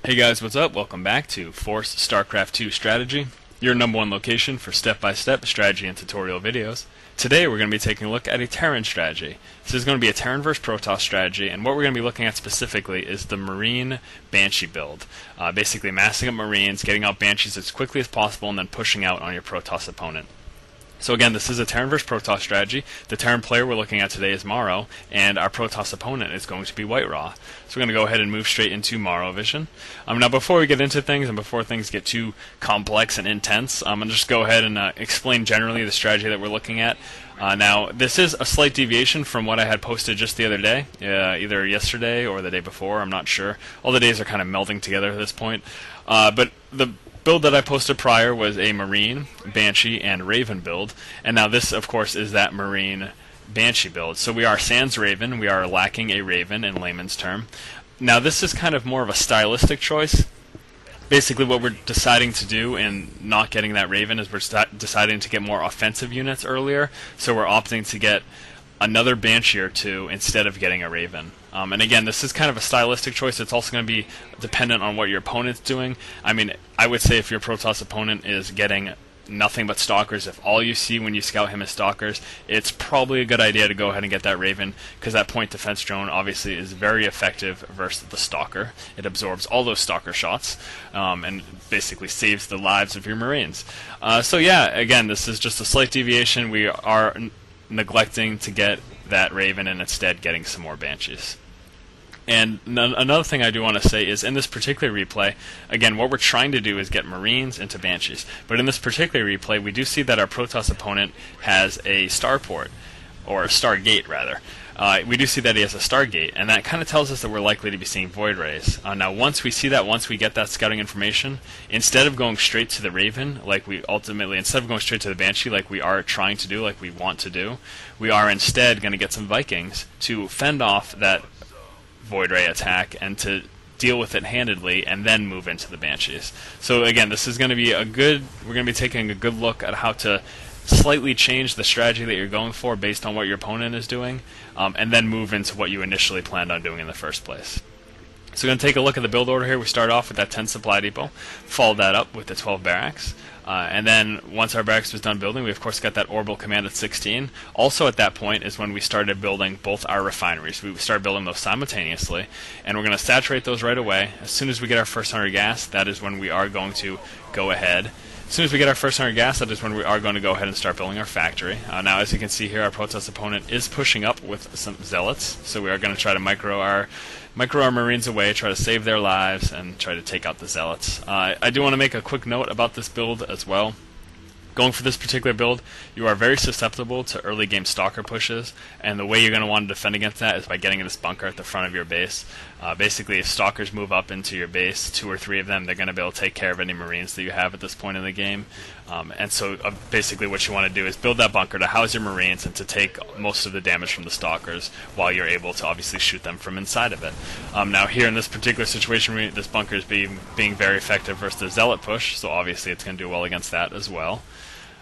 Hey guys, what's up? Welcome back to Force StarCraft 2 Strategy, your number one location for step-by-step strategy and tutorial videos. Today we're going to be taking a look at a Terran strategy. This is going to be a Terran versus Protoss strategy, and what we're going to be looking at specifically is the Marine Banshee build. Basically massing up Marines, getting out Banshees as quickly as possible, and then pushing out on your Protoss opponent. So again, this is a Terran versus Protoss strategy. The Terran player we're looking at today is Morrow, and our Protoss opponent is going to be White Raw. So we're going to go ahead and move straight into Morrow Vision. Now before we get into things, and before things get too complex and intense, I'm going to just go ahead and explain generally the strategy that we're looking at. Now, this is a slight deviation from what I had posted just the other day, either yesterday or the day before, I'm not sure. All the days are kind of melding together at this point. But the build that I posted prior was a Marine, Banshee, and Raven build, and now this, of course, is that Marine Banshee build. So we are sans Raven, we are lacking a Raven in layman's term. Now this is kind of more of a stylistic choice. Basically what we're deciding to do in not getting that Raven is we're deciding to get more offensive units earlier, so we're opting to get another Banshee or two instead of getting a Raven. And again, this is kind of a stylistic choice. It's also going to be dependent on what your opponent's doing. I mean, I would say if your Protoss opponent is getting nothing but Stalkers, if all you see when you scout him is Stalkers, it's probably a good idea to go ahead and get that Raven, because that point defense drone obviously is very effective versus the Stalker. It absorbs all those Stalker shots and basically saves the lives of your Marines. So yeah, again, this is just a slight deviation. We are neglecting to get that Raven and instead getting some more Banshees. And another thing I do want to say is in this particular replay, again, what we're trying to do is get Marines into Banshees. But in this particular replay, we do see that our Protoss opponent has a starport, or a Stargate rather. We do see that he has a Stargate, and that kind of tells us that we're likely to be seeing Void Rays. Now once we see that, once we get that scouting information, instead of going straight to the Raven, instead of going straight to the Banshee like we are trying to do, like we want to do, we are instead going to get some Vikings to fend off that Void Ray attack and to deal with it handedly and then move into the Banshees. So again, this is going to be we're going to be taking a good look at how to slightly change the strategy that you're going for based on what your opponent is doing, and then move into what you initially planned on doing in the first place. So we're going to take a look at the build order here. We start off with that 10 supply depot, follow that up with the 12 barracks. And then once our barracks was done building, we of course got that orbital command at 16. Also at that point is when we started building both our refineries. We started building those simultaneously, and we're going to saturate those right away. As soon as we get our first 100 gas, that is when we are going to go ahead. As soon as we get our first 100 gas, that is when we are going to go ahead and start building our factory. Now as you can see here, our Protoss opponent is pushing up with some Zealots, so we are going to try to micro our Marines away, try to save their lives, and try to take out the Zealots. I do want to make a quick note about this build as well. Going for this particular build, you are very susceptible to early game Stalker pushes, and the way you're going to want to defend against that is by getting in this bunker at the front of your base. Basically, if Stalkers move up into your base, 2 or 3 of them, they're going to be able to take care of any Marines that you have at this point in the game. And so basically what you want to do is build that bunker to house your Marines and to take most of the damage from the Stalkers while you're able to obviously shoot them from inside of it. Now here in this particular situation, this bunker is being very effective versus the Zealot push, so obviously it's going to do well against that as well.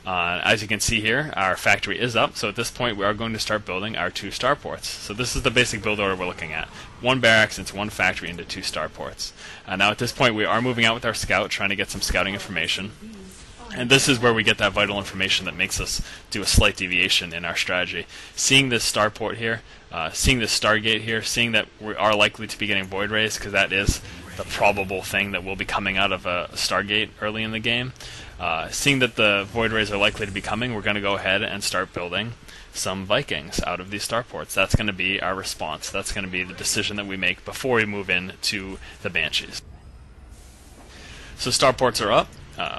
As you can see here, our factory is up, so at this point we are going to start building our 2 starports. So this is the basic build order we're looking at. 1 barracks into 1 factory into 2 starports. Now at this point we are moving out with our scout, trying to get some scouting information. And this is where we get that vital information that makes us do a slight deviation in our strategy. Seeing this starport here, seeing this Stargate here, seeing that we are likely to be getting Void Rays, because that is the probable thing that will be coming out of a Stargate early in the game. Seeing that the Void Rays are likely to be coming, we're going to go ahead and start building some Vikings out of these starports. That's going to be our response. That's going to be the decision that we make before we move into the Banshees. So starports are up.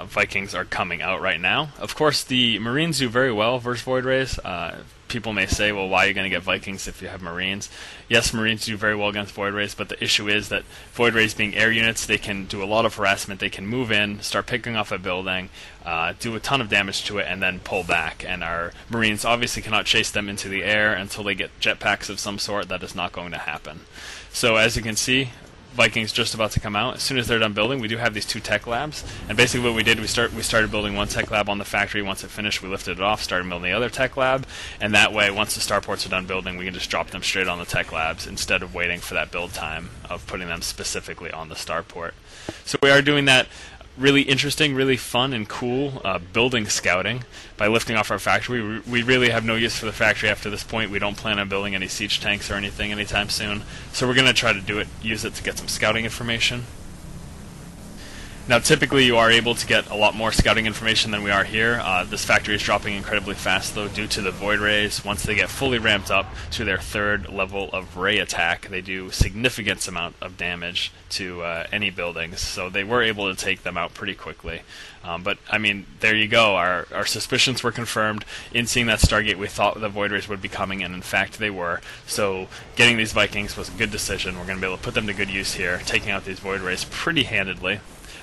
Vikings are coming out right now. Of course, the Marines do very well versus Void Rays. People may say, well, why are you going to get Vikings if you have Marines? Yes, Marines do very well against Void Rays, but the issue is that Void Rays being air units, they can do a lot of harassment. They can move in, start picking off a building, do a ton of damage to it, and then pull back. And our Marines obviously cannot chase them into the air until they get jetpacks of some sort. That is not going to happen. So as you can see, Vikings just about to come out. As soon as they're done building, we do have these 2 tech labs, and basically what we did, we started building 1 tech lab on the factory. Once it finished, we lifted it off, started building the other tech lab, and that way, once the starports are done building, we can just drop them straight on the tech labs instead of waiting for that build time of putting them specifically on the starport. So we are doing that really interesting, really fun and cool building scouting by lifting off our factory. We really have no use for the factory after this point. We don't plan on building any siege tanks or anything anytime soon, so we're going to try to use it to get some scouting information. Now, typically you are able to get a lot more scouting information than we are here. This factory is dropping incredibly fast, though, due to the void rays. Once they get fully ramped up to their 3rd level of ray attack, they do significant amount of damage to any buildings, so they were able to take them out pretty quickly. But, I mean, there you go. Our suspicions were confirmed. In seeing that Stargate, we thought the void rays would be coming, and in fact they were. So getting these Vikings was a good decision. We're going to be able to put them to good use here, taking out these void rays pretty handedly.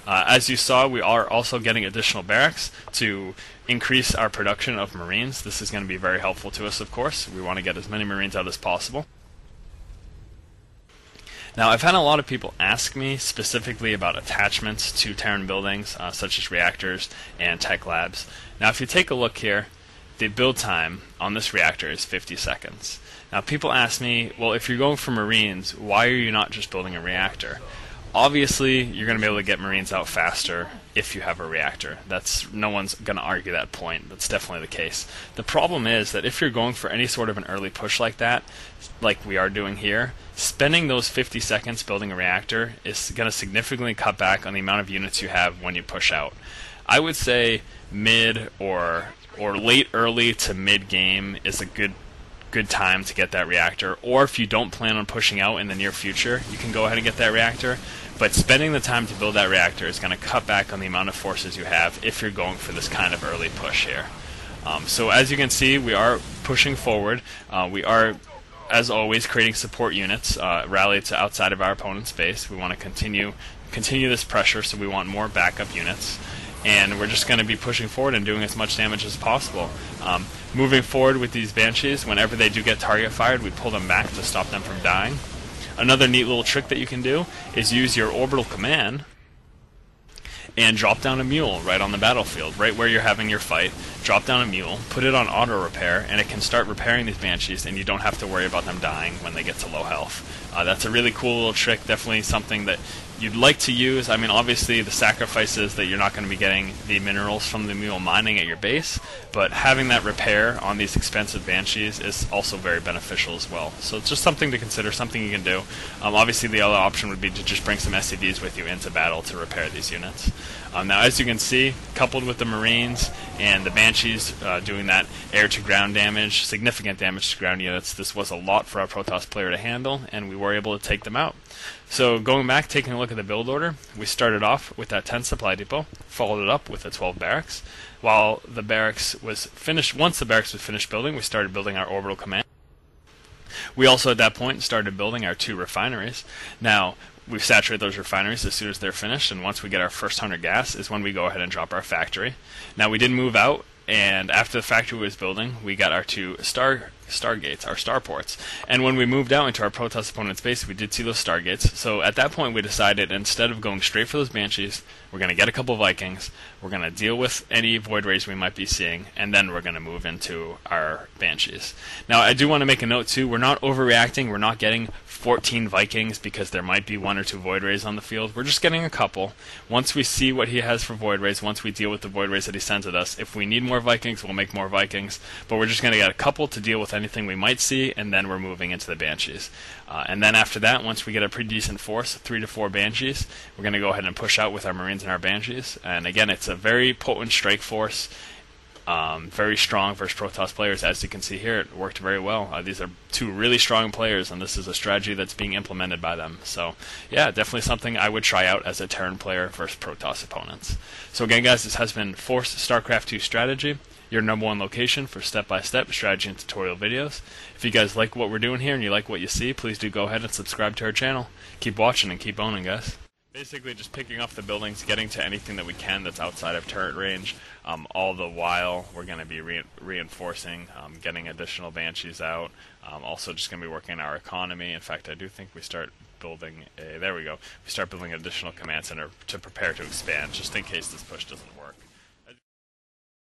As you saw, we are also getting additional barracks to increase our production of Marines. This is going to be very helpful to us, of course. We want to get as many Marines out as possible. Now, I've had a lot of people ask me specifically about attachments to Terran buildings, such as reactors and tech labs. Now, if you take a look here, the build time on this reactor is 50 seconds. Now, people ask me, well, if you're going for Marines, why are you not just building a reactor? Obviously, you're going to be able to get Marines out faster if you have a reactor. No one's going to argue that point. That's definitely the case. The problem is that if you're going for any sort of an early push like that, like we are doing here, spending those 50 seconds building a reactor is going to significantly cut back on the amount of units you have when you push out. I would say mid or late early to mid game is a good time to get that reactor, or if you don't plan on pushing out in the near future, you can go ahead and get that reactor, but spending the time to build that reactor is going to cut back on the amount of forces you have if you're going for this kind of early push here. So as you can see, we are pushing forward. We are, as always, creating support units rallied to outside of our opponent's base. We want to continue this pressure, so we want more backup units. And we're just going to be pushing forward and doing as much damage as possible. Moving forward with these Banshees, whenever they do get target fired, we pull them back to stop them from dying. Another neat little trick that you can do is use your orbital command and drop down a mule right on the battlefield, right where you're having your fight. Drop down a mule, put it on auto repair, and it can start repairing these Banshees, and you don't have to worry about them dying when they get to low health. That's a really cool little trick, definitely something that you'd like to use. I mean, obviously the sacrifice is that you're not going to be getting the minerals from the mule mining at your base, but having that repair on these expensive Banshees is also very beneficial as well. So it's just something to consider, something you can do. Obviously the other option would be to just bring some SCVs with you into battle to repair these units. Now, as you can see, coupled with the Marines and the Banshees doing that air-to-ground damage, significant damage to ground units, this was a lot for our Protoss player to handle, and we were able to take them out. So going back, taking a look at the build order, we started off with that 10 supply depot, followed it up with the 12 barracks. While the barracks was finished, once the barracks was finished building, we started building our orbital command. We also at that point started building our 2 refineries. Now, we saturate those refineries as soon as they're finished, and once we get our first 100 gas is when we go ahead and drop our factory. Now, we did move out, and after the factory was building, we got our 2 Stargates, our starports. And when we moved out into our Protoss opponent's base, we did see those Stargates. So at that point, we decided instead of going straight for those Banshees, we're going to get a couple Vikings, we're going to deal with any Void Rays we might be seeing, and then we're going to move into our Banshees. Now, I do want to make a note too, we're not overreacting, we're not getting 14 Vikings because there might be 1 or 2 Void Rays on the field. We're just getting a couple. Once we see what he has for Void Rays, once we deal with the Void Rays that he sends at us, if we need more Vikings, we'll make more Vikings, but we're just going to get a couple to deal with anything we might see, and then we're moving into the Banshees. And then after that, once we get a pretty decent force, 3 to 4 Banshees, we're going to go ahead and push out with our Marines and our Banshees. And again, it's a very potent strike force, very strong versus Protoss players. As you can see here, it worked very well. These are 2 really strong players, and this is a strategy that's being implemented by them. So yeah, definitely something I would try out as a Terran player versus Protoss opponents. So again, guys, this has been Force StarCraft 2 Strategy, your #1 location for step-by-step strategy and tutorial videos. If you guys like what we're doing here and you like what you see, please do go ahead and subscribe to our channel. Keep watching and keep owning, guys. Basically just picking off the buildings, getting to anything that we can that's outside of turret range. All the while we're going to be reinforcing, getting additional Banshees out. Also just going to be working on our economy. In fact, I do think we start building a... There we go. We start building an additional command center to prepare to expand, just in case this push doesn't work.